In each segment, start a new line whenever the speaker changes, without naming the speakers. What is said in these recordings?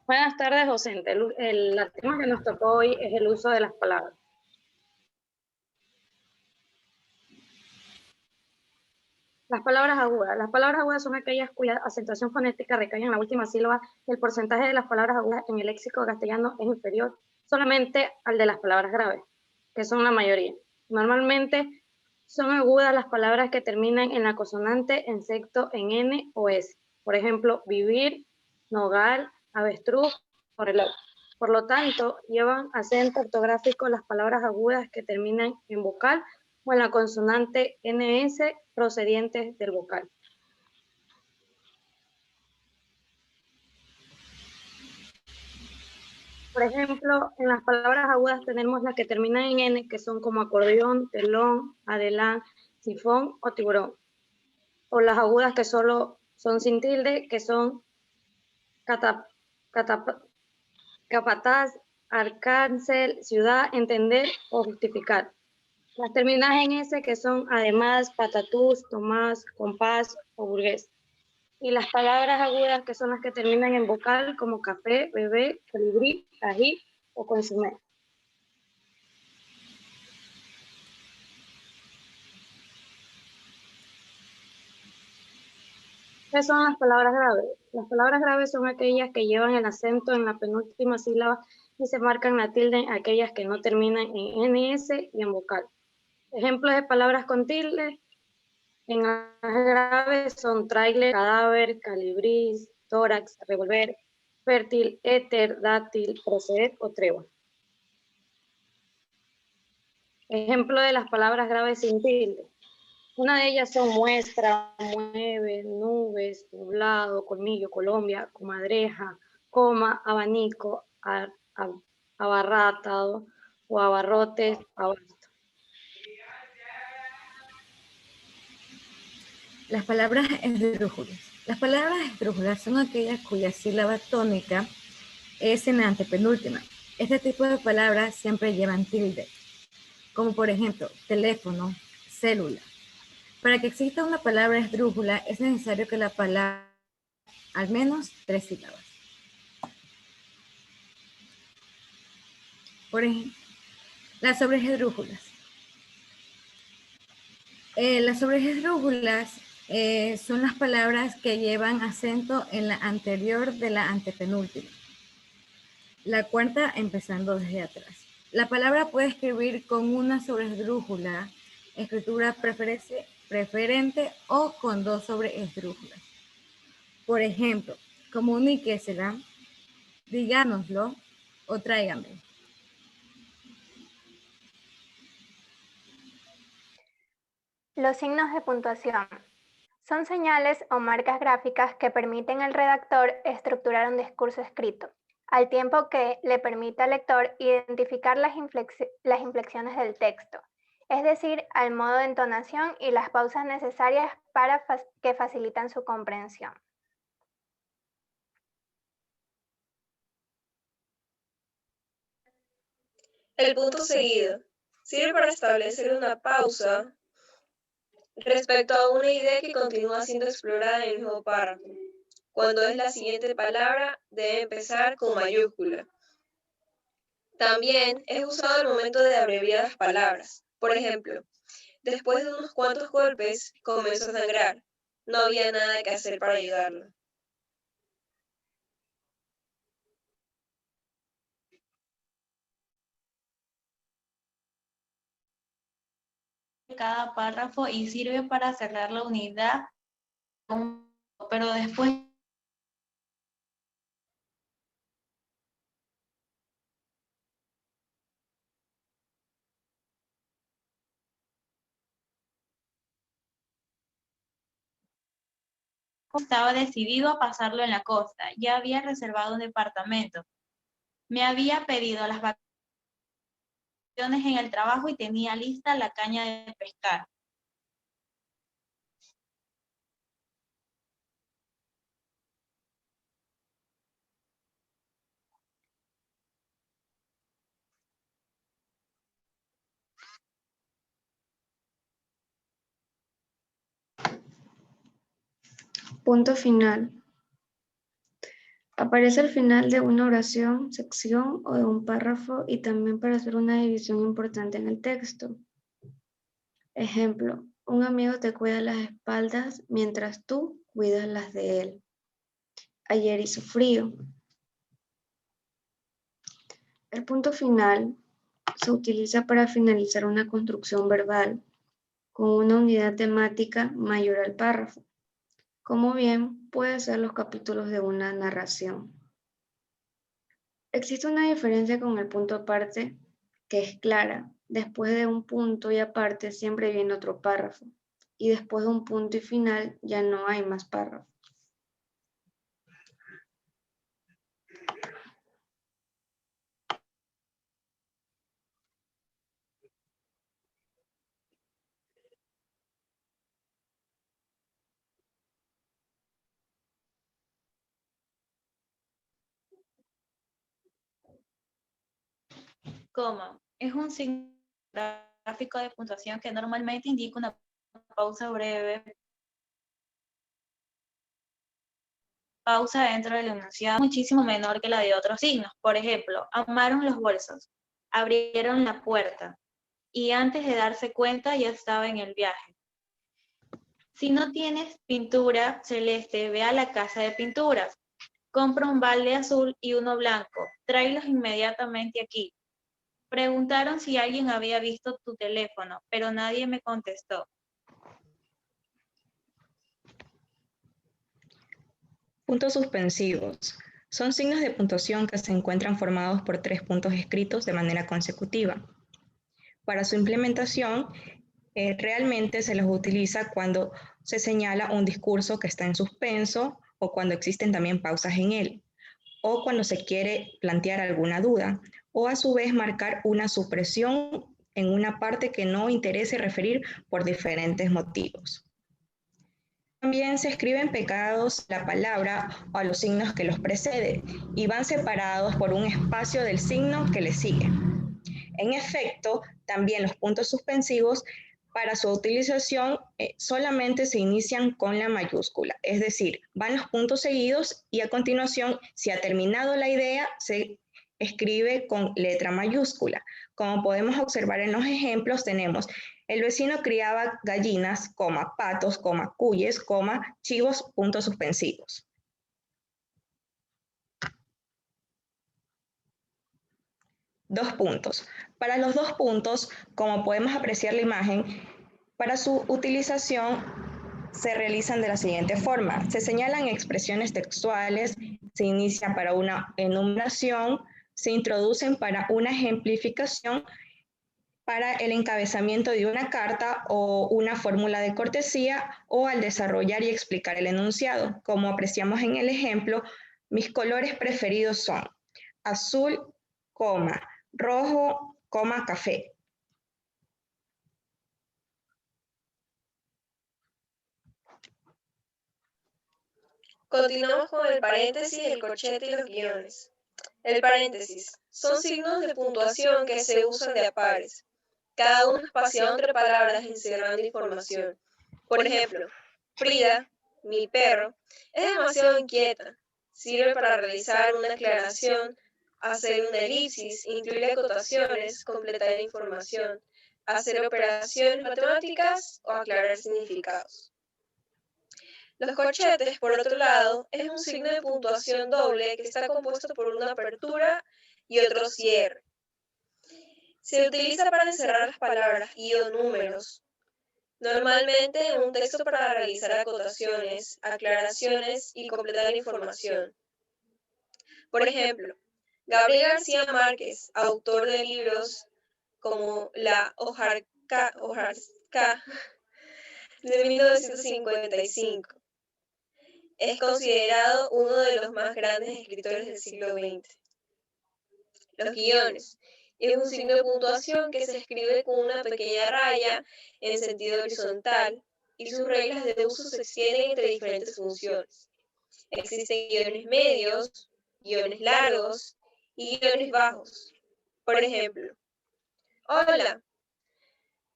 Buenas tardes, docente. El tema que nos tocó hoy es el uso de las palabras. Las palabras agudas. Las palabras agudas son aquellas cuya acentuación fonética recae en la última sílaba y el porcentaje de las palabras agudas en el léxico castellano es inferior solamente al de las palabras graves, que son la mayoría. Normalmente son agudas las palabras que terminan en la consonante excepto en N o S. Por ejemplo, vivir, nogal, avestruz o reloj. Por lo tanto, llevan acento ortográfico las palabras agudas que terminan en vocal o en la consonante NS procedientes del vocal. Por ejemplo, en las palabras agudas tenemos las que terminan en N, que son como acordeón, telón, adelán, sifón o tiburón. O las agudas que solo son sin tilde, que son capataz, arcángel, ciudad, entender o justificar. Las terminadas en S, que son además, patatús, tomás, compás o burgués. Y las palabras agudas, que son las que terminan en vocal, como café, bebé, colibrí, ají o consumé. ¿Qué son las palabras graves? Las palabras graves son aquellas que llevan el acento en la penúltima sílaba y se marcan la tilde en aquellas que no terminan en NS y en vocal. Ejemplos de palabras con tilde en las graves son tráiler, cadáver, calibrís, tórax, revolver, fértil, éter, dátil, proceder o tregua. Ejemplo de las palabras graves sin tilde. Una de ellas son muestra, mueve, nubes, nublado, colmillo, Colombia, comadreja, coma, abanico, abarratado o abarrotes, abasto.
Las palabras esdrújulas. Las palabras esdrújulas son aquellas cuya sílaba tónica es en la antepenúltima. Este tipo de palabras siempre llevan tilde, como por ejemplo teléfono, célula. Para que exista una palabra esdrújula es necesario que la palabra al menos 3 sílabas. Por ejemplo, las sobresdrújulas. Las sobresdrújulas son las palabras que llevan acento en la anterior de la antepenúltima. La cuarta empezando desde atrás. La palabra puede escribir con una sobresdrújula, escritura preferente o con 2 sobresdrújulas. Por ejemplo, comuníquesela, díganoslo o tráigamelo.
Los signos de puntuación son señales o marcas gráficas que permiten al redactor estructurar un discurso escrito, al tiempo que le permite al lector identificar las inflexiones del texto, es decir, al modo de entonación y las pausas necesarias que facilitan su comprensión.
El punto seguido sirve para establecer una pausa respecto a una idea que continúa siendo explorada en el mismo párrafo. Cuando es la siguiente palabra, debe empezar con mayúscula. También es usado al momento de abreviar las palabras. Por ejemplo, después de unos cuantos golpes, comenzó a sangrar. No había nada que hacer para ayudarlo.
Cada párrafo y sirve para cerrar la unidad, pero después estaba decidido a pasarlo en la costa. Ya había reservado un departamento. Me había pedido las vacaciones en el trabajo y tenía lista la caña de pescar.
Punto final.
Aparece al final de una oración, sección o de un párrafo y también para hacer una división importante en el texto. Ejemplo, un amigo te cuida las espaldas mientras tú cuidas las de él. Ayer hizo frío. El punto final se utiliza para finalizar una construcción verbal con una unidad temática mayor al párrafo, como bien puede ser los capítulos de una narración. Existe una diferencia con el punto aparte que es clara. Después de un punto y aparte siempre viene otro párrafo, y después de un punto y final ya no hay más párrafo.
Coma es un signo gráfico de puntuación que normalmente indica una pausa breve, pausa dentro del enunciado muchísimo menor que la de otros signos. Por ejemplo, amaron los bolsos, abrieron la puerta y antes de darse cuenta ya estaba en el viaje. Si no tienes pintura celeste, ve a la casa de pinturas. Compra un balde azul y uno blanco. Tráelos inmediatamente aquí. Preguntaron si alguien había visto tu teléfono, pero nadie me contestó.
Puntos suspensivos. Son signos de puntuación que se encuentran formados por 3 puntos escritos de manera consecutiva. Para su implementación, realmente se los utiliza cuando se señala un discurso que está en suspenso o cuando existen también pausas en él, o cuando se quiere plantear alguna duda, o a su vez marcar una supresión en una parte que no interese referir por diferentes motivos. También se escriben pegados a la palabra o a los signos que los precede y van separados por un espacio del signo que le sigue. En efecto, también los puntos suspensivos para su utilización solamente se inician con la mayúscula, es decir, van los puntos seguidos y a continuación, si ha terminado la idea, se escribe con letra mayúscula. Como podemos observar en los ejemplos, tenemos el vecino criaba gallinas, patos, cuyes, chivos, puntos suspensivos. Dos puntos. Para los 2 puntos, como podemos apreciar la imagen, para su utilización se realizan de la siguiente forma. Se señalan expresiones textuales, se inicia para una enumeración, se introducen para una ejemplificación, para el encabezamiento de una carta o una fórmula de cortesía o al desarrollar y explicar el enunciado. Como apreciamos en el ejemplo, mis colores preferidos son azul, rojo, café.
Continuamos con el paréntesis, el corchete y los guiones. El paréntesis son signos de puntuación que se usan de a pares, cada uno espaciado entre palabras encerrando información. Por ejemplo, Frida, mi perro, es demasiado inquieta. Sirve para realizar una aclaración, hacer una elipsis, incluir acotaciones, completar información, hacer operaciones matemáticas o aclarar significados. Los corchetes, por otro lado, es un signo de puntuación doble que está compuesto por una apertura y otro cierre. Se utiliza para encerrar las palabras y o números, normalmente en un texto para realizar acotaciones, aclaraciones y completar información. Por ejemplo, Gabriel García Márquez, autor de libros como La Hojarasca de 1955, es considerado uno de los más grandes escritores del siglo XX. Los guiones es un signo de puntuación que se escribe con una pequeña raya en sentido horizontal y sus reglas de uso se extienden entre diferentes funciones. Existen guiones medios, guiones largos y guiones bajos. Por ejemplo, hola,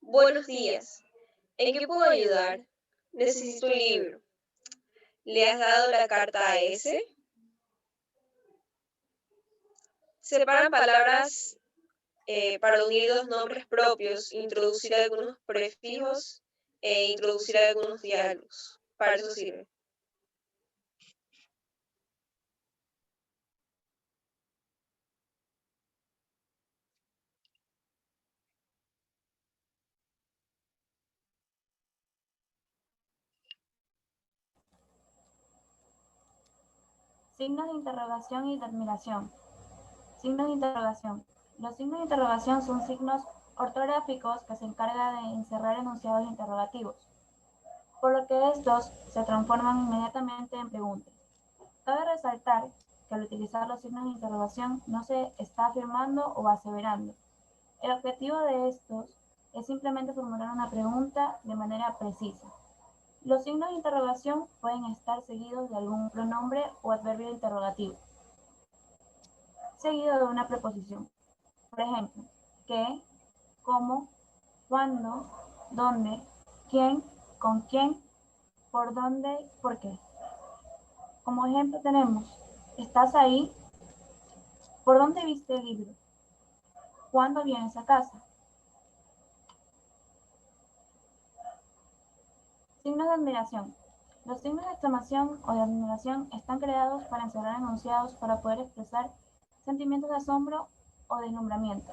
buenos días, ¿en qué puedo ayudar? Necesito un libro. ¿Le has dado la carta a ese? Separan palabras para unir dos nombres propios, introducir algunos prefijos e introducir algunos diálogos. Para eso sirve.
Signos de interrogación y de admiración. Signos de interrogación. Los signos de interrogación son signos ortográficos que se encargan de encerrar enunciados interrogativos, por lo que estos se transforman inmediatamente en preguntas. Cabe resaltar que al utilizar los signos de interrogación no se está afirmando o aseverando. El objetivo de estos es simplemente formular una pregunta de manera precisa. Los signos de interrogación pueden estar seguidos de algún pronombre o adverbio interrogativo, seguido de una preposición. Por ejemplo, qué, cómo, cuándo, dónde, quién, con quién, por dónde, por qué. Como ejemplo tenemos, ¿estás ahí? ¿Por dónde viste el libro? ¿Cuándo vienes a casa? Signos de admiración. Los signos de exclamación o de admiración están creados para encerrar enunciados para poder expresar sentimientos de asombro o deslumbramiento.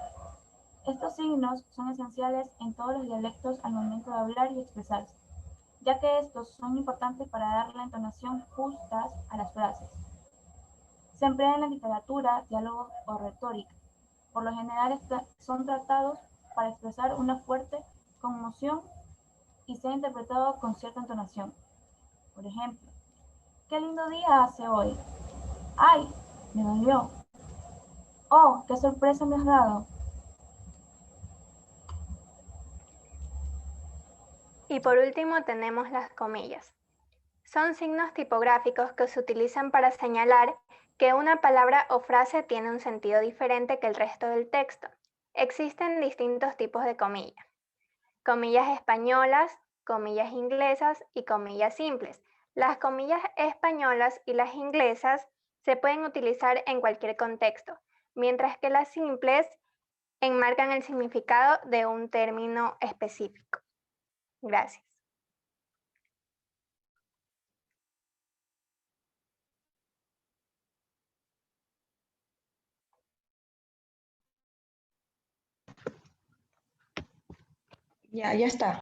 Estos signos son esenciales en todos los dialectos al momento de hablar y expresarse, ya que estos son importantes para dar la entonación justa a las frases. Se emplean en la literatura, diálogos o retórica. Por lo general son tratados para expresar una fuerte conmoción y ser interpretado con cierta entonación. Por ejemplo, qué lindo día hace hoy. ¡Ay! Me dolió. ¡Oh! ¡Qué sorpresa me has dado!
Y por último tenemos las comillas. Son signos tipográficos que se utilizan para señalar que una palabra o frase tiene un sentido diferente que el resto del texto. Existen distintos tipos de comillas. Comillas españolas, comillas inglesas y comillas simples. Las comillas españolas y las inglesas se pueden utilizar en cualquier contexto, mientras que las simples enmarcan el significado de un término específico. Gracias.
Ya está.